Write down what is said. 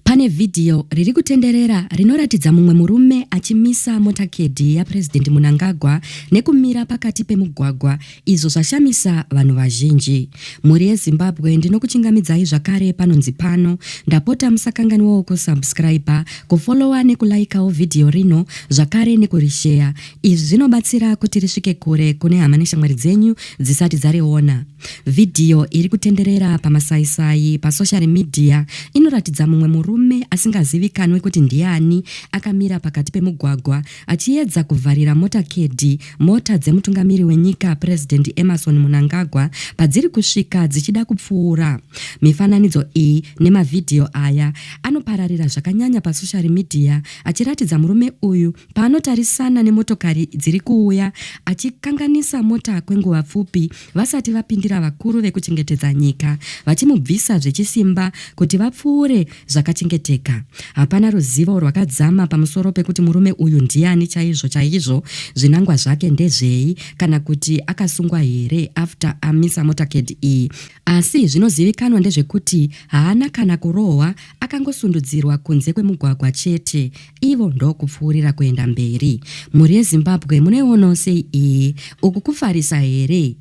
Pane video riri kutenderera rinoratidza mumwe murume achimisa motakedi yaPresident Mnangagwa nekumira pakati pemugwagwa, izvo zvashamisa vanhu vazhinji. Mhuri yeZimbabwe ndinokuchingamidzai zvakare panonzi pano. Ndapota musakanganwawo kusubscribe, kufollowa nekulaikawo video rino zvakare nekurishare. Izvi zvinobatsira kuti risvike kure kune hama neshamwari dzenyu dzisati dzariona. Video iri kutenderera pamasaisai pasocial media inoratidza mumwe murume asingazivikanwi kuti ndiani akamira pakati pemugwagwa achiedza kuvharira motakedi, mota dzemutungamiri wenyika President Emmerson Mnangagwa padziri kusvika dzichida kupfuura. Mifananidzo iyi nemavidhio aya anopararira zvakanyanya pasocial media achiratidza murume uyu paanotarisana nemotokari dziri kuuya achikanganisa mota kwenguva pfupi vasati vapindira vakuru vekuchengetedza nyika vachimubvisa zvechisimba kuti vapfuure zvakachengeteka. Hapana ruzivo rwakadzama pamusoro pekuti murume uyu ndiani chaizvo zvinangwa zvake ndezvei kana kuti akasungwa here after amisa motakedi iyi. Asi zvinozivikanwa ndezvekuti haana kana kurohwa, akangosundudzirwa kunze kwemugwagwa chete, ivo ndokupfuurira kuenda mberi. Mhuri yeZimbabwe muneonawo sei iyi? Uku kufarisa here?